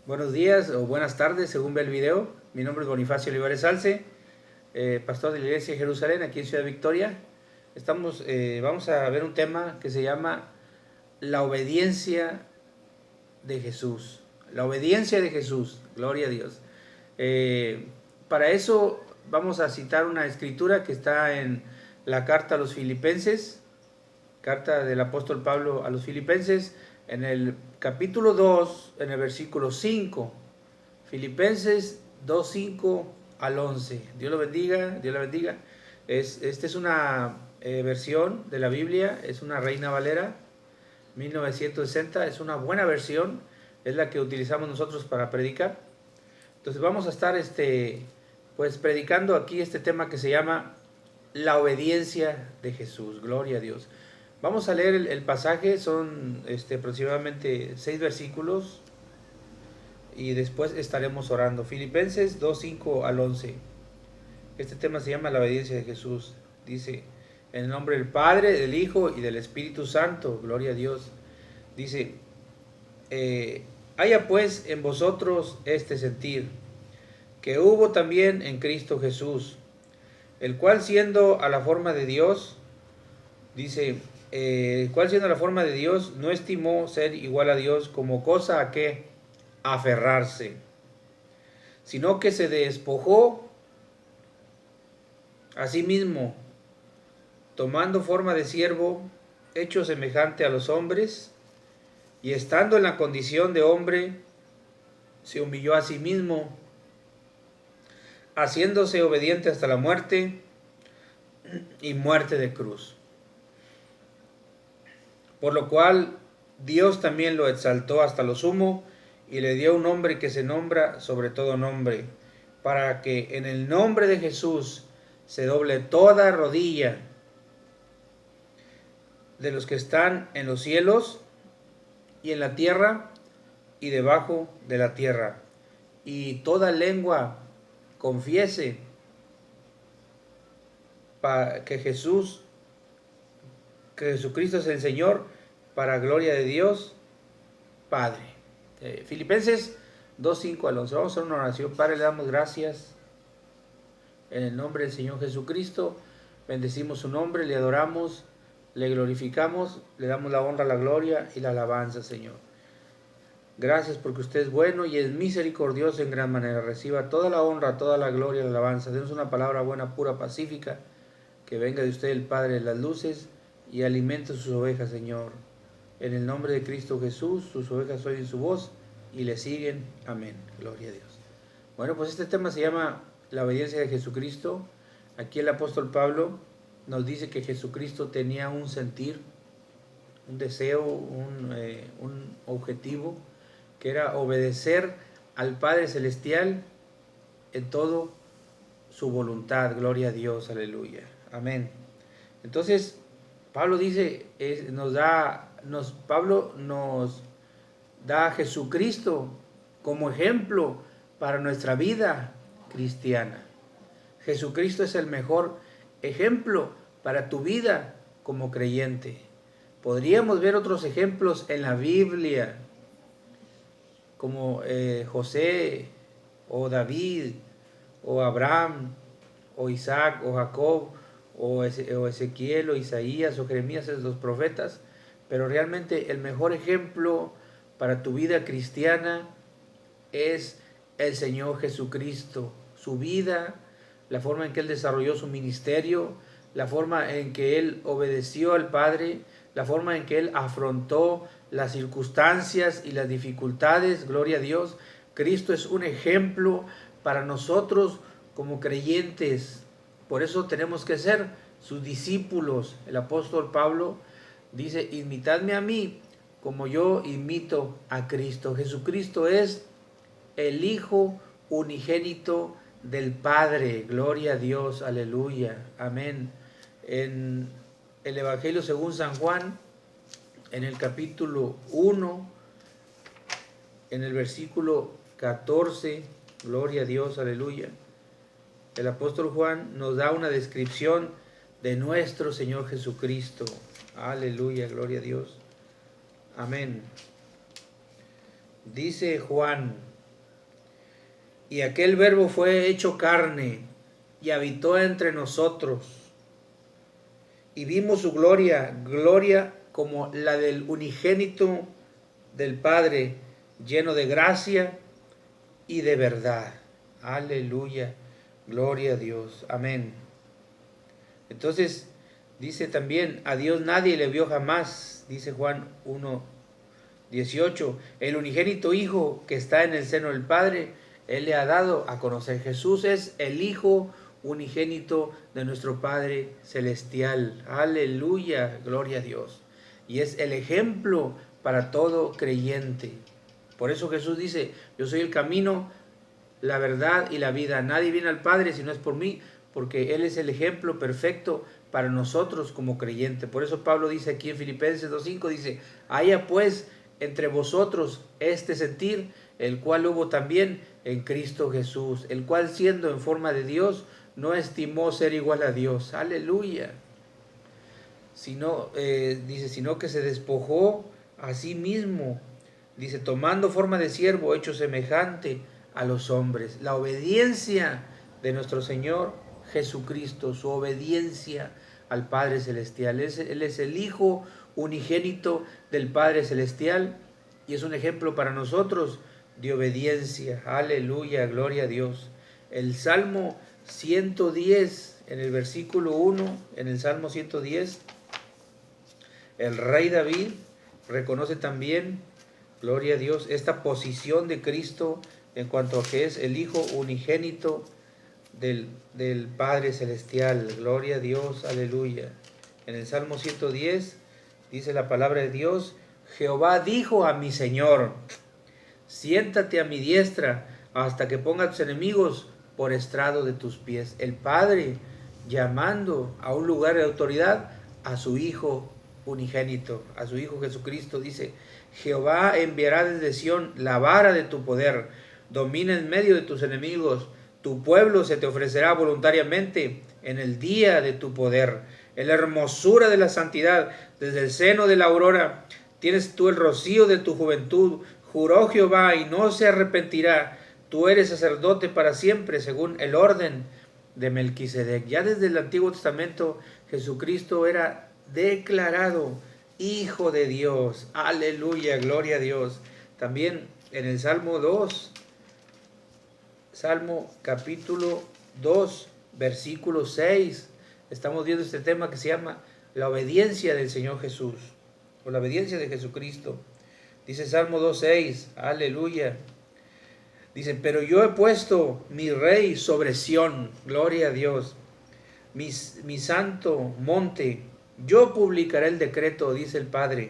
Buenos días o buenas tardes, según ve el video. Mi nombre es Bonifacio Olivares Salce, pastor de la Iglesia de Jerusalén, aquí en Ciudad Victoria. Vamos a ver un tema que se llama la obediencia de Jesús. La obediencia de Jesús, gloria a Dios. Para eso vamos a citar una escritura que está en la carta a los Filipenses, carta del apóstol Pablo a los Filipenses, en el capítulo 2, en el versículo 5. Filipenses 2, 5 al 11. Dios lo bendiga, Dios la bendiga. Esta es una versión de la Biblia, es una Reina Valera 1960, es una buena versión, es la que utilizamos nosotros para predicar. Entonces vamos a estar pues predicando aquí este tema que se llama la obediencia de Jesús, gloria a Dios. Vamos a leer el pasaje, son aproximadamente 6 versículos y después estaremos orando. Filipenses 2, 5 al 11. Este tema se llama la obediencia de Jesús. Dice, en el nombre del Padre, del Hijo y del Espíritu Santo, gloria a Dios. Dice, haya pues en vosotros este sentir, que hubo también en Cristo Jesús, el cual siendo a la forma de Dios, dice, el cual siendo a la forma de Dios, no estimó ser igual a Dios como cosa a que aferrarse, sino que se despojó a sí mismo, tomando forma de siervo, hecho semejante a los hombres, y estando en la condición de hombre, se humilló a sí mismo, haciéndose obediente hasta la muerte y muerte de cruz. Por lo cual Dios también lo exaltó hasta lo sumo y le dio un nombre que se nombra sobre todo nombre, para que en el nombre de Jesús se doble toda rodilla de los que están en los cielos y en la tierra y debajo de la tierra, y toda lengua confiese que Jesucristo es el Señor, para gloria de Dios Padre. Filipenses 2, 5 al 11. Vamos a hacer una oración. Padre, le damos gracias en el nombre del Señor Jesucristo. Bendecimos su nombre, le adoramos, le glorificamos, le damos la honra, la gloria y la alabanza, Señor. Gracias porque usted es bueno y es misericordioso en gran manera. Reciba toda la honra, toda la gloria y la alabanza. Denos una palabra buena, pura, pacífica, que venga de usted, el Padre de las luces, y alimente sus ovejas, Señor. En el nombre de Cristo Jesús, sus ovejas oyen su voz y le siguen. Amén. Gloria a Dios. Bueno, pues este tema se llama la obediencia de Jesucristo. Aquí el apóstol Pablo nos dice que Jesucristo tenía un sentir, un deseo, un objetivo, que era obedecer al Padre Celestial en todo su voluntad. Gloria a Dios, aleluya. Amén. Entonces, Pablo dice, Pablo nos da a Jesucristo como ejemplo para nuestra vida cristiana. Jesucristo es el mejor ejemplo para tu vida como creyente. Podríamos ver otros ejemplos en la Biblia, como José, o David, o Abraham, o Isaac, o Jacob, o Ezequiel, o Isaías, o Jeremías, los profetas, pero realmente el mejor ejemplo para tu vida cristiana es el Señor Jesucristo. Su vida, la forma en que Él desarrolló su ministerio, la forma en que Él obedeció al Padre, la forma en que Él afrontó las circunstancias y las dificultades, gloria a Dios. Cristo es un ejemplo para nosotros como creyentes. Por eso tenemos que ser sus discípulos. El apóstol Pablo dice, imitadme a mí como yo imito a Cristo. Jesucristo es el Hijo unigénito del Padre. Gloria a Dios, aleluya, amén. En el Evangelio según San Juan, en el capítulo 1, en el versículo 14, gloria a Dios, aleluya, el apóstol Juan nos da una descripción de nuestro Señor Jesucristo. Aleluya, gloria a Dios. Amén. Dice Juan Y aquel verbo fue hecho carne y habitó entre nosotros. Y vimos su gloria, gloria como la del unigénito del Padre, lleno de gracia y de verdad. Aleluya, gloria a Dios, amén. Entonces, dice también, a Dios nadie le vio jamás, dice Juan 1:18, el unigénito Hijo que está en el seno del Padre, Él le ha dado a conocer. Jesús es el Hijo unigénito de nuestro Padre Celestial. Aleluya, gloria a Dios. Y es el ejemplo para todo creyente. Por eso Jesús dice, yo soy el camino, la verdad y la vida. Nadie viene al Padre si no es por mí, porque Él es el ejemplo perfecto para nosotros como creyentes. Por eso Pablo dice aquí en Filipenses 2:5, dice, haya pues entre vosotros este sentir, el cual hubo también en Cristo Jesús, el cual siendo en forma de Dios, no estimó ser igual a Dios. Aleluya. Dice, sino que se despojó a sí mismo. Dice, tomando forma de siervo, hecho semejante a los hombres. La obediencia de nuestro Señor Jesucristo, su obediencia al Padre Celestial. Él es el Hijo unigénito del Padre Celestial y es un ejemplo para nosotros de obediencia. Aleluya, gloria a Dios. El Salmo 110, en el versículo 1, en el Salmo 110, el rey David reconoce también, gloria a Dios, esta posición de Cristo en cuanto a que es el Hijo unigénito del Padre Celestial. Gloria a Dios, aleluya. En el Salmo 110 dice la palabra de Dios, Jehová dijo a mi Señor, siéntate a mi diestra hasta que ponga a tus enemigos por estrado de tus pies. El Padre llamando a un lugar de autoridad a su Hijo unigénito, a su Hijo Jesucristo. Dice, Jehová enviará desde Sión la vara de tu poder, domina en medio de tus enemigos, tu pueblo se te ofrecerá voluntariamente en el día de tu poder. En la hermosura de la santidad, desde el seno de la aurora, tienes tú el rocío de tu juventud. Juró Jehová y no se arrepentirá. Tú eres sacerdote para siempre, según el orden de Melquisedec. Ya desde el Antiguo Testamento, Jesucristo era declarado Hijo de Dios. Aleluya, gloria a Dios. También en el Salmo 2, Salmo capítulo 2, versículo 6, estamos viendo este tema que se llama la obediencia del Señor Jesús, o la obediencia de Jesucristo. Dice Salmo 2:6, aleluya. Dice, pero yo he puesto mi rey sobre Sión, gloria a Dios, mi santo monte, yo publicaré el decreto, dice el Padre.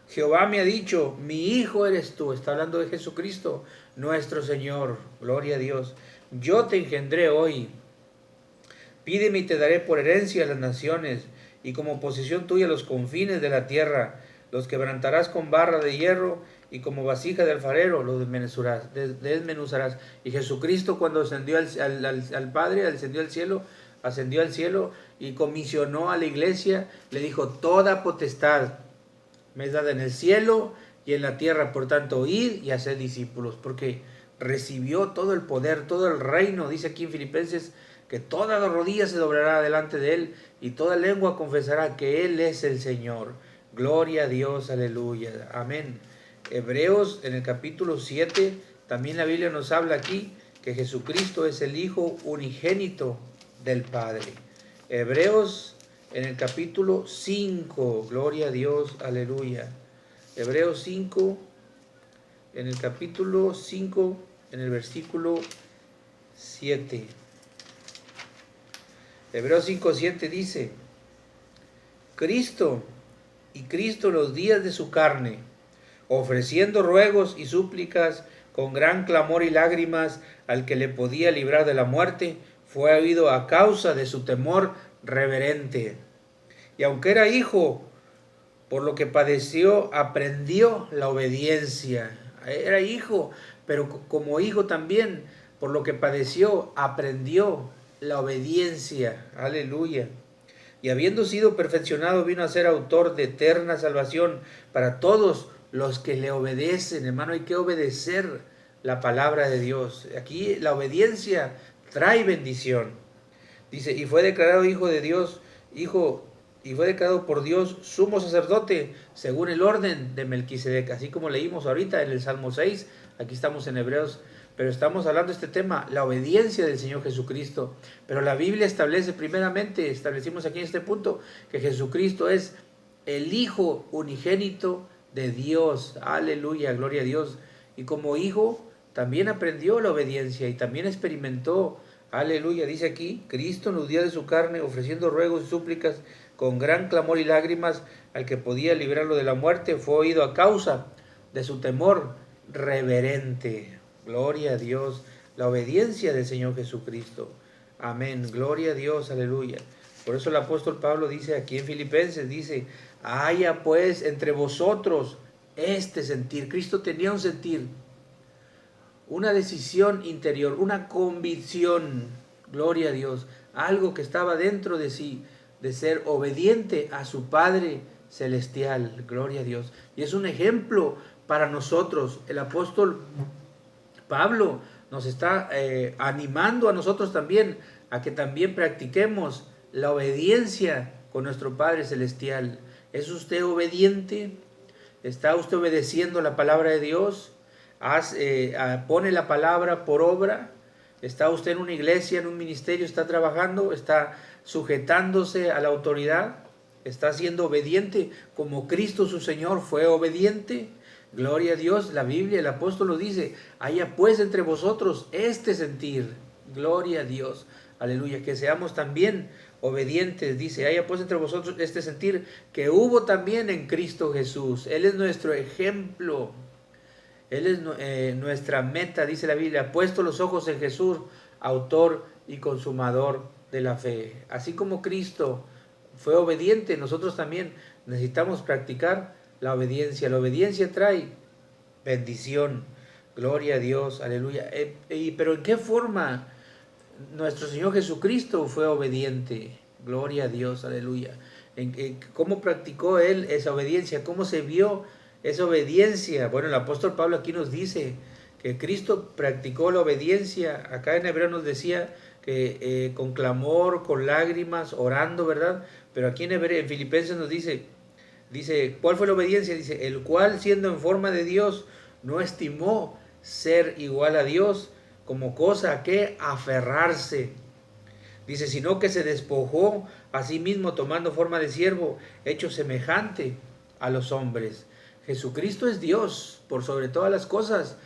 Jehová me ha dicho, mi hijo eres tú. Está hablando de Jesucristo, nuestro Señor. Gloria a Dios. Yo te engendré hoy. Pídeme y te daré por herencia a las naciones, y como posesión tuya los confines de la tierra. Los quebrantarás con barra de hierro, y como vasija de alfarero los desmenuzarás. Y Jesucristo, cuando ascendió al Padre, ascendió al cielo y comisionó a la iglesia, le dijo, toda potestad me es dada en el cielo y en la tierra, por tanto, id y haced discípulos, porque recibió todo el poder, todo el reino. Dice aquí en Filipenses que toda rodilla se doblará delante de él y toda lengua confesará que él es el Señor. Gloria a Dios, aleluya, amén. Hebreos en el capítulo 7, también la Biblia nos habla aquí que Jesucristo es el Hijo unigénito del Padre. Hebreos en el capítulo 5, gloria a Dios, aleluya. Hebreos 5, en el capítulo 5, en el versículo 7. Hebreos 5:7 dice, Cristo los días de su carne, ofreciendo ruegos y súplicas con gran clamor y lágrimas al que le podía librar de la muerte, fue oído a causa de su temor reverente. Y aunque era hijo, por lo que padeció, aprendió la obediencia. Era hijo, pero como hijo también, por lo que padeció, aprendió la obediencia. Aleluya. Y habiendo sido perfeccionado, vino a ser autor de eterna salvación para todos los que le obedecen. Hermano, hay que obedecer la palabra de Dios. Aquí la obediencia trae bendición. Dice, y fue declarado hijo de Dios, y fue declarado por Dios sumo sacerdote según el orden de Melquisedec, así como leímos ahorita en el Salmo 6, aquí estamos en Hebreos, pero estamos hablando de este tema, la obediencia del Señor Jesucristo. Pero la Biblia establece primeramente, establecimos aquí en este punto, que Jesucristo es el Hijo unigénito de Dios. Aleluya, gloria a Dios. Y como hijo también aprendió la obediencia y también experimentó. Aleluya, dice aquí, Cristo en los días de su carne, ofreciendo ruegos y súplicas con gran clamor y lágrimas al que podía librarlo de la muerte, fue oído a causa de su temor reverente. Gloria a Dios, la obediencia del Señor Jesucristo. Amén, gloria a Dios, aleluya. Por eso el apóstol Pablo dice aquí en Filipenses, dice, haya pues entre vosotros este sentir. Cristo tenía un sentir, una decisión interior, una convicción, gloria a Dios, algo que estaba dentro de sí, de ser obediente a su Padre celestial, gloria a Dios. Y es un ejemplo para nosotros. El apóstol Pablo nos está animando a nosotros también, a que también practiquemos la obediencia con nuestro Padre celestial. ¿Es usted obediente? ¿Está usted obedeciendo la palabra de Dios? ¿Pone la palabra por obra? ¿Está usted en una iglesia, en un ministerio, está trabajando? ¿Está sujetándose a la autoridad? ¿Está siendo obediente como Cristo su Señor fue obediente? Gloria a Dios, la Biblia, el apóstol lo dice, haya pues entre vosotros este sentir. Gloria a Dios, aleluya, que seamos también obedientes, dice, haya pues entre vosotros este sentir que hubo también en Cristo Jesús. Él es nuestro ejemplo, Él es nuestra meta, dice la Biblia, puesto los ojos en Jesús, autor y consumador de la fe. Así como Cristo fue obediente, nosotros también necesitamos practicar la obediencia. La obediencia trae bendición, gloria a Dios, aleluya. Pero ¿en qué forma nuestro Señor Jesucristo fue obediente? Gloria a Dios, aleluya. ¿Cómo practicó Él esa obediencia? ¿Cómo se vio esa obediencia? Bueno, el apóstol Pablo aquí nos dice que Cristo practicó la obediencia. Acá en Hebreo nos decía que con clamor, con lágrimas, orando, ¿verdad? Pero aquí en Filipenses nos dice, ¿cuál fue la obediencia? Dice, el cual siendo en forma de Dios, no estimó ser igual a Dios como cosa a que aferrarse. Dice, sino que se despojó a sí mismo tomando forma de siervo, hecho semejante a los hombres. Jesucristo es Dios por sobre todas las cosas.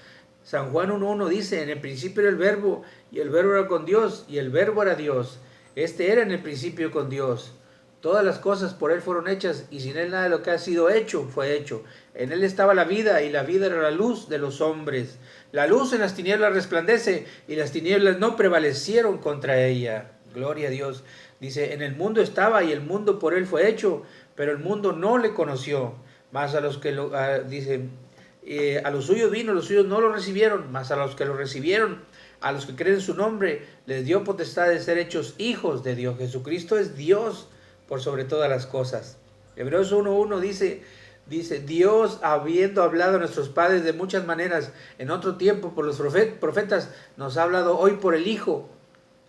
San Juan 1.1 dice, en el principio era el verbo, y el verbo era con Dios, y el verbo era Dios. Este era en el principio con Dios. Todas las cosas por Él fueron hechas, y sin Él nada de lo que ha sido hecho fue hecho. En Él estaba la vida, y la vida era la luz de los hombres. La luz en las tinieblas resplandece, y las tinieblas no prevalecieron contra ella. Gloria a Dios. Dice, en el mundo estaba, y el mundo por Él fue hecho, pero el mundo no le conoció. Mas a los que a los suyos vino, los suyos no lo recibieron, mas a los que lo recibieron, a los que creen en su nombre, les dio potestad de ser hechos hijos de Dios. Jesucristo es Dios por sobre todas las cosas. Hebreos 1.1 dice, Dios, habiendo hablado a nuestros padres de muchas maneras en otro tiempo por los profetas, nos ha hablado hoy por el Hijo,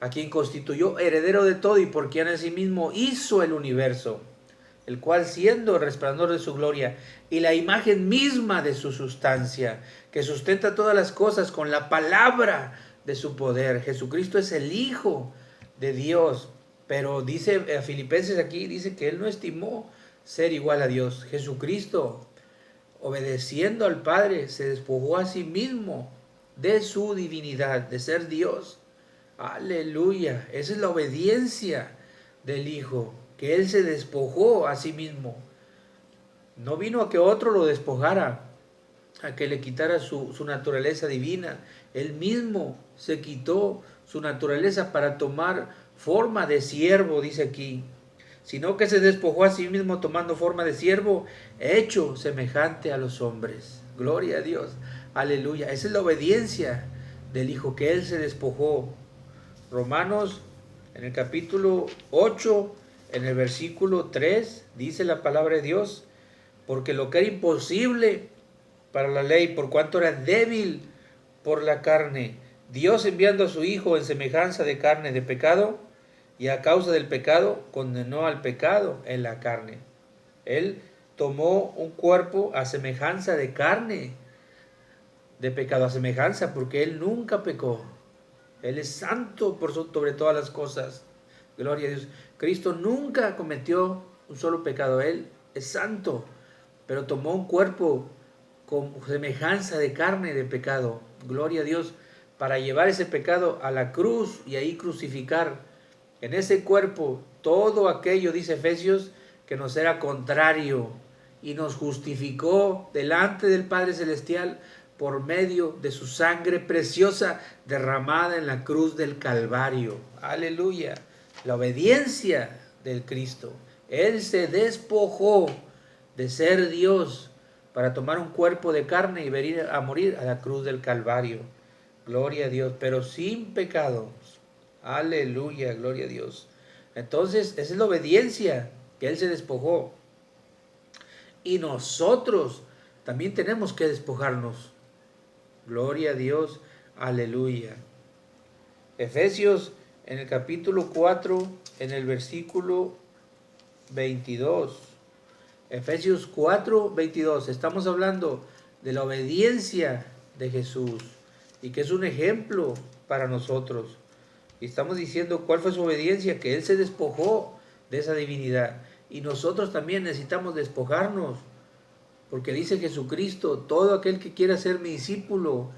a quien constituyó heredero de todo y por quien en sí mismo hizo el universo, el cual siendo el resplandor de su gloria y la imagen misma de su sustancia, que sustenta todas las cosas con la palabra de su poder. Jesucristo es el Hijo de Dios, pero dice a Filipenses aquí, dice que Él no estimó ser igual a Dios. Jesucristo, obedeciendo al Padre, se despojó a sí mismo de su divinidad, de ser Dios. Aleluya, esa es la obediencia del Hijo, que Él se despojó a sí mismo. No vino a que otro lo despojara, a que le quitara su naturaleza divina. Él mismo se quitó su naturaleza para tomar forma de siervo, dice aquí. Sino que se despojó a sí mismo tomando forma de siervo, hecho semejante a los hombres. Gloria a Dios, aleluya. Esa es la obediencia del Hijo, que Él se despojó. Romanos, en el capítulo 8, en el versículo 3, dice la palabra de Dios, porque lo que era imposible para la ley, por cuanto era débil por la carne, Dios enviando a su Hijo en semejanza de carne de pecado, y a causa del pecado condenó al pecado en la carne. Él tomó un cuerpo a semejanza de carne, de pecado, a semejanza, porque Él nunca pecó. Él es santo por sobre todas las cosas. Gloria a Dios. Cristo nunca cometió un solo pecado. Él es santo, pero tomó un cuerpo con semejanza de carne de pecado. Gloria a Dios, para llevar ese pecado a la cruz y ahí crucificar en ese cuerpo todo aquello, dice Efesios, que nos era contrario, y nos justificó delante del Padre Celestial por medio de su sangre preciosa derramada en la cruz del Calvario. Aleluya. La obediencia del Cristo. Él se despojó de ser Dios para tomar un cuerpo de carne y venir a morir a la cruz del Calvario. Gloria a Dios, pero sin pecado. Aleluya, gloria a Dios. Entonces, esa es la obediencia, que Él se despojó. Y nosotros también tenemos que despojarnos. Gloria a Dios, aleluya. Efesios en el capítulo 4, en el versículo 22. Efesios 4, 22. Estamos hablando de la obediencia de Jesús y que es un ejemplo para nosotros. Y estamos diciendo cuál fue su obediencia, que Él se despojó de esa divinidad. Y nosotros también necesitamos despojarnos, porque dice Jesucristo, todo aquel que quiera ser mi discípulo,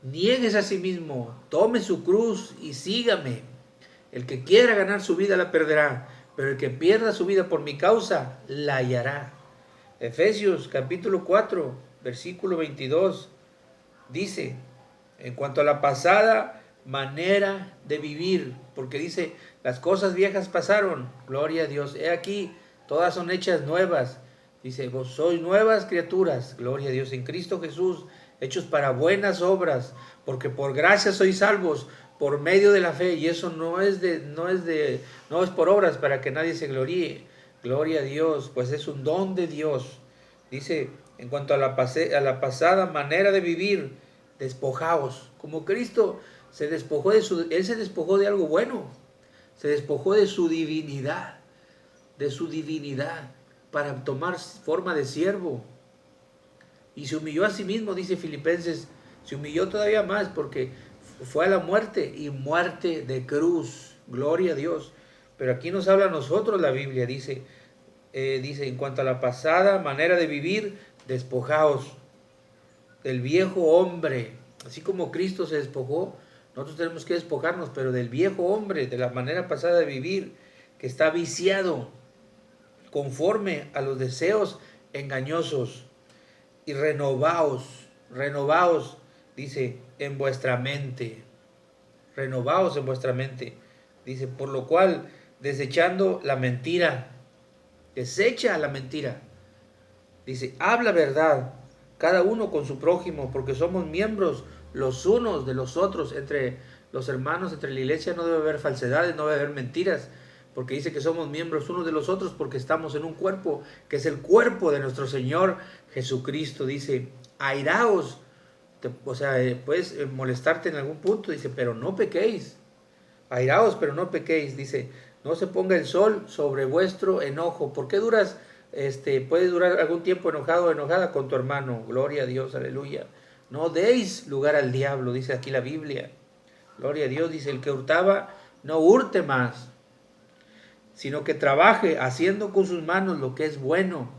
niéguese a sí mismo, tome su cruz y sígame. El que quiera ganar su vida la perderá, pero el que pierda su vida por mi causa, la hallará. Efesios capítulo 4, versículo 22, dice, en cuanto a la pasada manera de vivir, porque dice, las cosas viejas pasaron, gloria a Dios, he aquí, todas son hechas nuevas. Dice, vos sois nuevas criaturas, gloria a Dios, en Cristo Jesús, hechos para buenas obras, porque por gracia sois salvos, por medio de la fe, y eso no es por obras para que nadie se gloríe. Gloria a Dios, pues es un don de Dios. Dice, en cuanto a la pasada manera de vivir, despojaos, como Cristo se despojó Él se despojó de algo bueno, se despojó de su divinidad, para tomar forma de siervo. Y se humilló a sí mismo, dice Filipenses, se humilló todavía más porque fue a la muerte y muerte de cruz. Gloria a Dios. Pero aquí nos habla a nosotros la Biblia, dice, en cuanto a la pasada manera de vivir, despojaos del viejo hombre. Así como Cristo se despojó, nosotros tenemos que despojarnos, pero del viejo hombre, de la manera pasada de vivir, que está viciado conforme a los deseos engañosos, y renovaos, dice, en vuestra mente, renovaos en vuestra mente, dice, por lo cual, desechando la mentira, desecha la mentira, dice, habla verdad, cada uno con su prójimo, porque somos miembros los unos de los otros, entre los hermanos, entre la iglesia no debe haber falsedades, no debe haber mentiras, porque dice que somos miembros unos de los otros porque estamos en un cuerpo, que es el cuerpo de nuestro Señor Jesucristo. Dice, airaos, puedes molestarte en algún punto, dice, pero no pequéis. Airaos, pero no pequéis, dice, no se ponga el sol sobre vuestro enojo. ¿Por qué puedes durar algún tiempo enojado o enojada con tu hermano? Gloria a Dios, aleluya. No deis lugar al diablo, dice aquí la Biblia. Gloria a Dios, dice, el que hurtaba, no hurte más, sino que trabaje haciendo con sus manos lo que es bueno,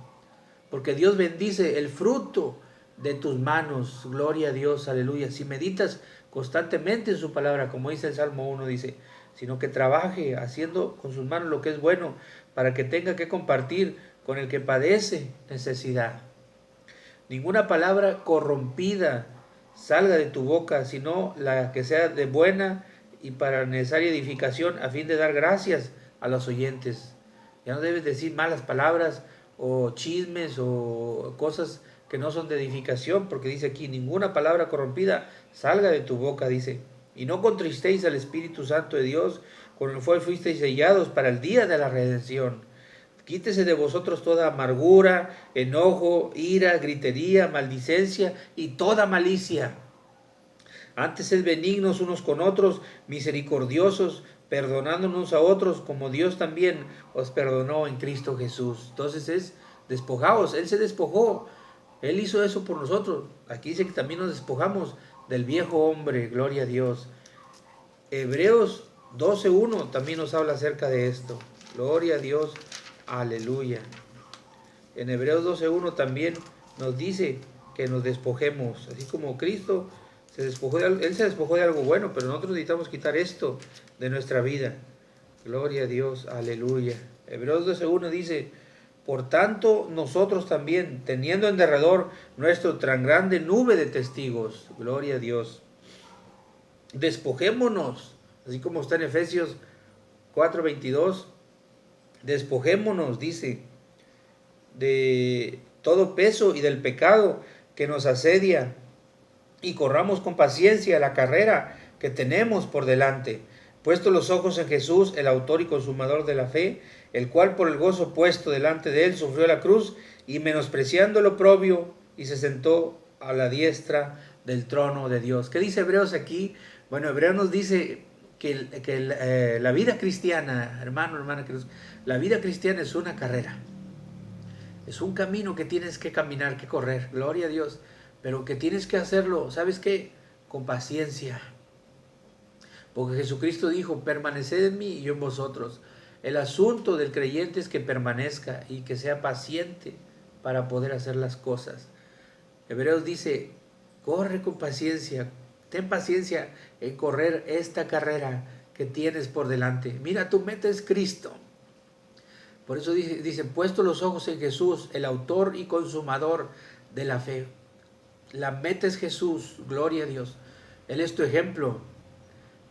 porque Dios bendice el fruto de tus manos. Gloria a Dios, aleluya. Si meditas constantemente en su palabra, como dice el Salmo 1, dice, sino que trabaje haciendo con sus manos lo que es bueno, para que tenga que compartir con el que padece necesidad. Ninguna palabra corrompida salga de tu boca, sino la que sea de buena y para necesaria edificación, a fin de dar gracias a los oyentes. Ya no debes decir malas palabras o chismes o cosas que no son de edificación, porque dice aquí, ninguna palabra corrompida salga de tu boca, dice, y no contristéis al Espíritu Santo de Dios, con el cual fuisteis sellados para el día de la redención. Quítese de vosotros toda amargura, enojo, ira, gritería, maldicencia y toda malicia. Antes sed benignos unos con otros, misericordiosos, perdonándonos a otros, como Dios también os perdonó en Cristo Jesús. Entonces es despojaos, Él se despojó, Él hizo eso por nosotros. Aquí dice que también nos despojamos del viejo hombre, gloria a Dios. Hebreos 12:1 también nos habla acerca de esto. Gloria a Dios, aleluya. En Hebreos 12:1 también nos dice que nos despojemos, así como Cristo Él se despojó de algo bueno, pero nosotros necesitamos quitar esto de nuestra vida. Gloria a Dios, aleluya. Hebreos 12:1 dice, por tanto nosotros también, teniendo en derredor nuestro tan grande nube de testigos, gloria a Dios, despojémonos, así como está en Efesios 4:22, despojémonos, dice, de todo peso y del pecado que nos asedia, y corramos con paciencia la carrera que tenemos por delante, puesto los ojos en Jesús, el autor y consumador de la fe, el cual por el gozo puesto delante de él sufrió la cruz, y menospreciando el oprobio, y se sentó a la diestra del trono de Dios. ¿Qué dice Hebreos aquí? Bueno, Hebreos nos dice que la vida cristiana, hermano, hermana, la vida cristiana es una carrera. Es un camino que tienes que caminar, que correr, gloria a Dios, pero que tienes que hacerlo, ¿sabes qué? Con paciencia. Porque Jesucristo dijo, permaneced en mí y yo en vosotros. El asunto del creyente es que permanezca y que sea paciente para poder hacer las cosas. Hebreos dice, corre con paciencia, ten paciencia en correr esta carrera que tienes por delante. Mira, tu meta es Cristo. Por eso dice, puesto los ojos en Jesús, el autor y consumador de la fe. La meta es Jesús, gloria a Dios. Él es tu ejemplo.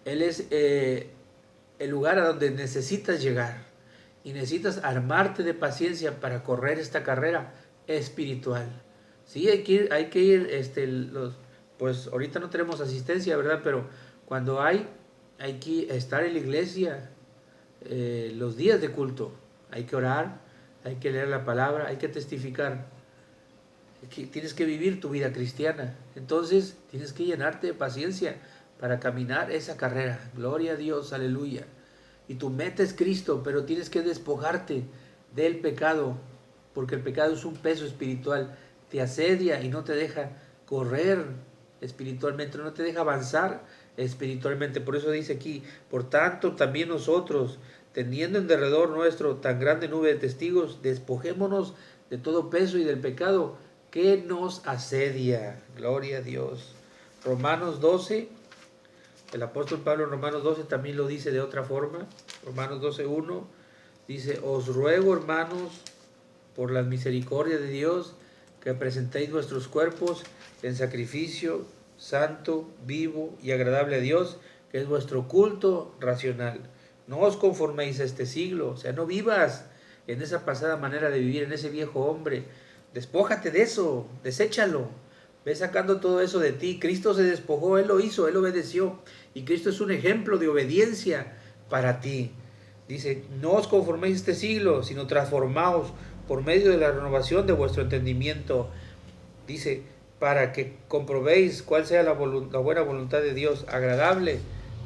Él es el lugar a donde necesitas llegar. Y necesitas armarte de paciencia para correr esta carrera espiritual. Sí, hay que ir, pues ahorita no tenemos asistencia, ¿verdad? Pero cuando hay que estar en la iglesia los días de culto. Hay que orar, hay que leer la palabra, hay que testificar. Tienes que vivir tu vida cristiana. Entonces tienes que llenarte de paciencia para caminar esa carrera. Gloria a Dios, aleluya. Y tu meta es Cristo, pero tienes que despojarte del pecado, porque el pecado es un peso espiritual. Te asedia y no te deja correr espiritualmente, no te deja avanzar espiritualmente. Por eso dice aquí, por tanto también nosotros, teniendo en derredor nuestro tan grande nube de testigos, despojémonos de todo peso y del pecado que nos asedia. Gloria a Dios. Romanos 12, el apóstol Pablo en Romanos 12 también lo dice de otra forma. Romanos 12:1 dice, os ruego, hermanos, por la misericordia de Dios, que presentéis vuestros cuerpos en sacrificio santo, vivo y agradable a Dios, que es vuestro culto racional. No os conforméis a este siglo, o sea, no vivas en esa pasada manera de vivir, en ese viejo hombre. Despójate de eso, deséchalo. Ve sacando todo eso de ti. Cristo se despojó, Él lo hizo, Él obedeció. Y Cristo es un ejemplo de obediencia para ti. Dice, no os conforméis a este siglo, sino transformaos por medio de la renovación de vuestro entendimiento. Dice, para que comprobéis cuál sea la buena voluntad de Dios, agradable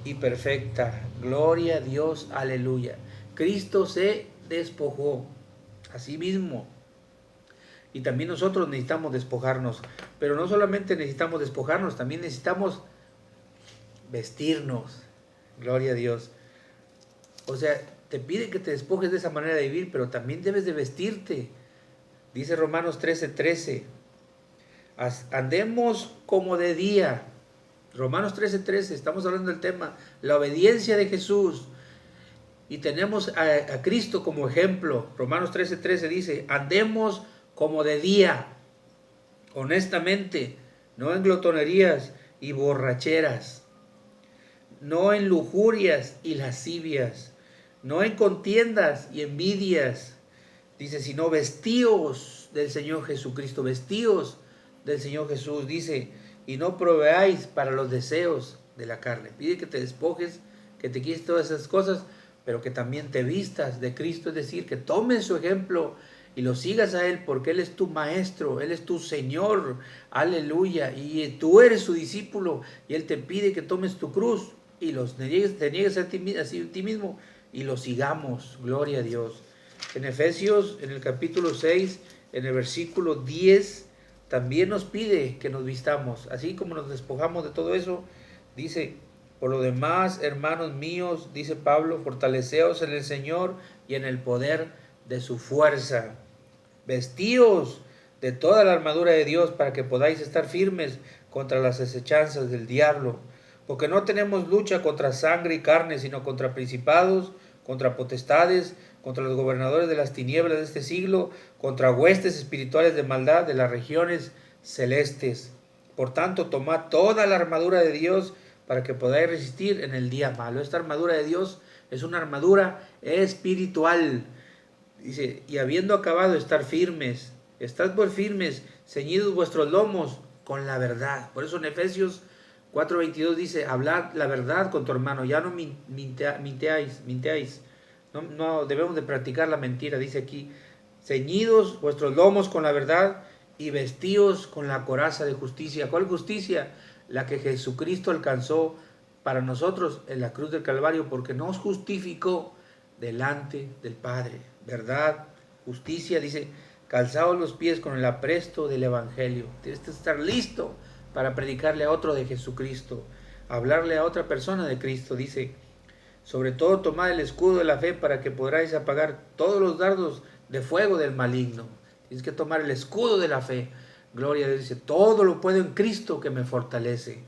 y perfecta. Gloria a Dios, aleluya. Cristo se despojó a sí mismo. Y también nosotros necesitamos despojarnos. Pero no solamente necesitamos despojarnos, también necesitamos vestirnos. Gloria a Dios. O sea, te pide que te despojes de esa manera de vivir, pero también debes de vestirte. Dice Romanos 13:13. Andemos como de día. Romanos 13:13, estamos hablando del tema, la obediencia de Jesús. Y tenemos a Cristo como ejemplo. Romanos 13:13 dice, andemos como de día, honestamente, no en glotonerías y borracheras, no en lujurias y lascivias, no en contiendas y envidias. Dice, sino vestíos del Señor Jesucristo, vestíos del Señor Jesús, dice, y no proveáis para los deseos de la carne. Pide que te despojes, que te quites todas esas cosas, pero que también te vistas de Cristo, es decir, que tomes su ejemplo y lo sigas a Él porque Él es tu maestro, Él es tu Señor, aleluya, y tú eres su discípulo y Él te pide que tomes tu cruz y te niegues a ti mismo y lo sigamos, gloria a Dios. En Efesios, en el capítulo 6, en el versículo 10, también nos pide que nos vistamos, así como nos despojamos de todo eso, dice: por lo demás, hermanos míos, dice Pablo, fortaleceos en el Señor y en el poder de su fuerza. Vestíos de toda la armadura de Dios para que podáis estar firmes contra las acechanzas del diablo. Porque no tenemos lucha contra sangre y carne, sino contra principados, contra potestades, contra los gobernadores de las tinieblas de este siglo, contra huestes espirituales de maldad de las regiones celestes. Por tanto, tomad toda la armadura de Dios para que podáis resistir en el día malo. Esta armadura de Dios es una armadura espiritual. Dice: y habiendo acabado de estar firmes, estad pues firmes, ceñidos vuestros lomos con la verdad. Por eso en Efesios 4:22 dice: hablad la verdad con tu hermano, ya no minteáis. No debemos de practicar la mentira. Dice aquí: ceñidos vuestros lomos con la verdad y vestíos con la coraza de justicia. ¿Cuál justicia? La que Jesucristo alcanzó para nosotros en la cruz del Calvario, porque nos justificó delante del Padre. Verdad, justicia, dice: calzaos los pies con el apresto del Evangelio. Tienes que estar listo para predicarle a otro de Jesucristo, hablarle a otra persona de Cristo. Dice: sobre todo tomad el escudo de la fe para que podráis apagar todos los dardos de fuego del maligno. Tienes que tomar el escudo de la fe. Gloria a Dios. Dice: todo lo puedo en Cristo que me fortalece.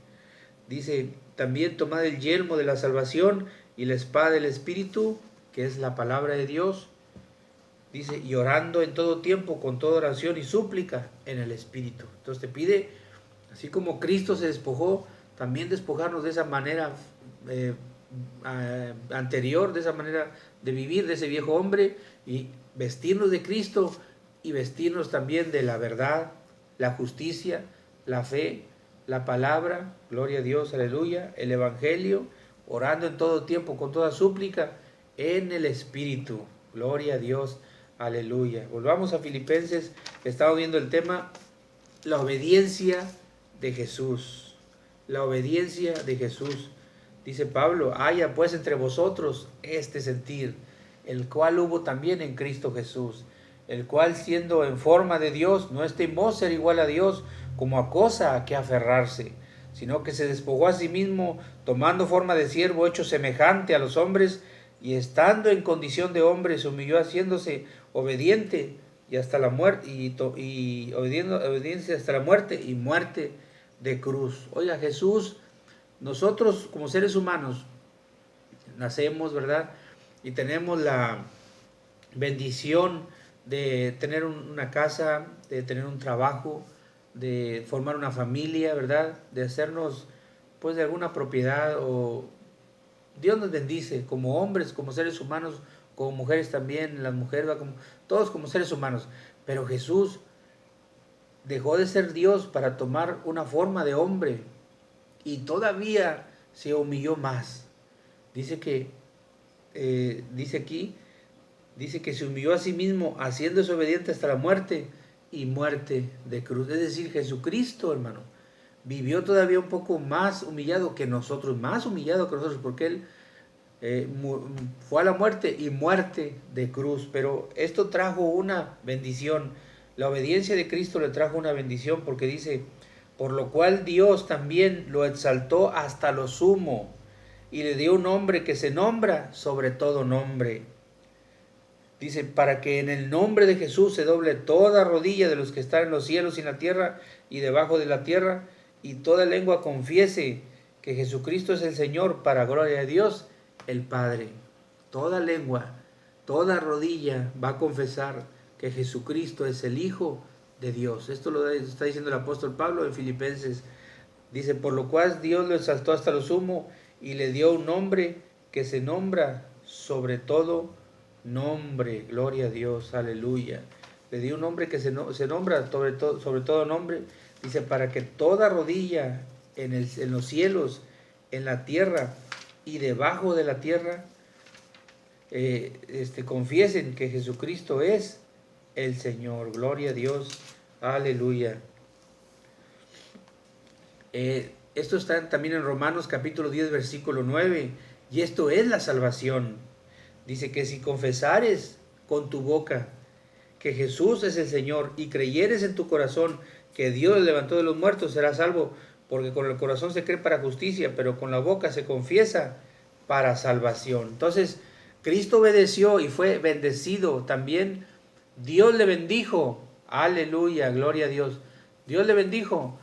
Dice también: tomad el yelmo de la salvación y la espada del Espíritu, que es la palabra de Dios. Dice: y orando en todo tiempo con toda oración y súplica en el Espíritu. Entonces te pide, así como Cristo se despojó, también despojarnos de esa manera anterior, de esa manera de vivir, de ese viejo hombre, y vestirnos de Cristo y vestirnos también de la verdad, la justicia, la fe, la palabra, gloria a Dios, aleluya, el Evangelio, orando en todo tiempo con toda súplica en el Espíritu, gloria a Dios, aleluya. Volvamos a Filipenses, estamos viendo el tema, la obediencia de Jesús, la obediencia de Jesús. Dice Pablo: haya pues entre vosotros este sentir, el cual hubo también en Cristo Jesús, el cual siendo en forma de Dios, no estimó ser igual a Dios como a cosa a que aferrarse, sino que se despojó a sí mismo, tomando forma de siervo, hecho semejante a los hombres, y estando en condición de hombre, se humilló haciéndose obediente y hasta la muerte, y obediencia hasta la muerte y muerte de cruz. Oiga, Jesús, nosotros como seres humanos nacemos, ¿verdad? Y tenemos la bendición de tener una casa, de tener un trabajo, de formar una familia, ¿verdad? De hacernos, pues, de alguna propiedad, o Dios nos bendice como hombres, como seres humanos, como mujeres también, las mujeres, como, todos como seres humanos. Pero Jesús dejó de ser Dios para tomar una forma de hombre y todavía se humilló más. Dice que, dice aquí, dice que se humilló a sí mismo, haciéndose obediente hasta la muerte y muerte de cruz. Es decir, Jesucristo, hermano, vivió todavía un poco más humillado que nosotros, porque Él fue a la muerte y muerte de cruz. Pero esto trajo una bendición. La obediencia de Cristo le trajo una bendición, porque dice: por lo cual Dios también lo exaltó hasta lo sumo y le dio un nombre que se nombra sobre todo nombre. Dice: para que en el nombre de Jesús se doble toda rodilla de los que están en los cielos y en la tierra y debajo de la tierra, y toda lengua confiese que Jesucristo es el Señor, para gloria de Dios el Padre. Toda lengua, toda rodilla va a confesar que Jesucristo es el Hijo de Dios. Esto lo está diciendo el apóstol Pablo en Filipenses. Dice: por lo cual Dios lo exaltó hasta lo sumo y le dio un nombre que se nombra sobre todo nombre. Gloria a Dios, aleluya. Le dio un nombre que se nombra sobre todo nombre. Dice: para que toda rodilla en los cielos, en la tierra y debajo de la tierra, confiesen que Jesucristo es el Señor. Gloria a Dios. Aleluya. Esto está también en Romanos capítulo 10, versículo 9. Y esto es la salvación. Dice que si confesares con tu boca que Jesús es el Señor y creyeres en tu corazón que Dios le levantó de los muertos, serás salvo, porque con el corazón se cree para justicia, pero con la boca se confiesa para salvación. Entonces, Cristo obedeció y fue bendecido. También Dios le bendijo. Aleluya, gloria a Dios. Dios le bendijo.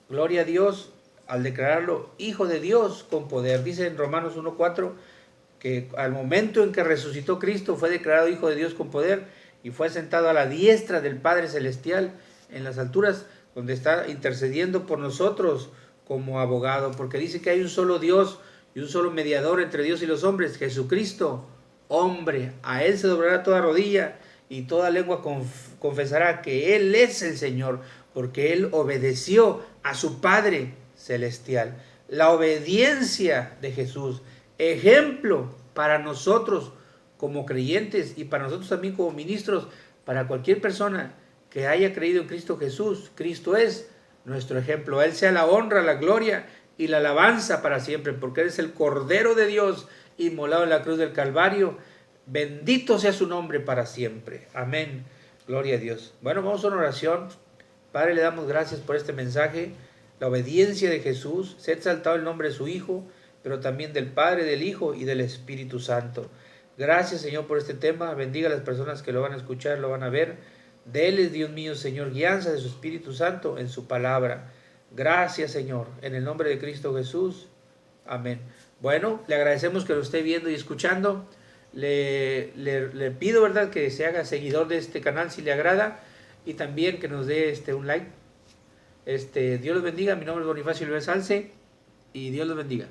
Gloria a Dios al declararlo Hijo de Dios con poder. Dice en Romanos 1:4 que al momento en que resucitó Cristo fue declarado Hijo de Dios con poder y fue sentado a la diestra del Padre Celestial en las alturas, donde está intercediendo por nosotros como abogado, porque dice que hay un solo Dios y un solo mediador entre Dios y los hombres, Jesucristo, hombre. A Él se doblará toda rodilla y toda lengua confesará que Él es el Señor, porque Él obedeció a su Padre Celestial. La obediencia de Jesús, ejemplo para nosotros como creyentes y para nosotros también como ministros, para cualquier persona que haya creído en Cristo Jesús. Cristo es nuestro ejemplo. A Él sea la honra, la gloria y la alabanza para siempre, porque Él es el Cordero de Dios inmolado en la cruz del Calvario. Bendito sea su nombre para siempre. Amén. Gloria a Dios. Bueno, vamos a una oración. Padre, le damos gracias por este mensaje, la obediencia de Jesús. Se ha exaltado el nombre de su Hijo, pero también del Padre, del Hijo y del Espíritu Santo. Gracias, Señor, por este tema. Bendiga a las personas que lo van a escuchar, lo van a ver. Deles, Dios mío, Señor, guianza de su Espíritu Santo en su palabra. Gracias, Señor, en el nombre de Cristo Jesús. Amén. Bueno, le agradecemos que lo esté viendo y escuchando. Le pido, ¿verdad?, que se haga seguidor de este canal si le agrada, y también que nos dé un like. Dios los bendiga. Mi nombre es Bonifacio Luis Salce y Dios los bendiga.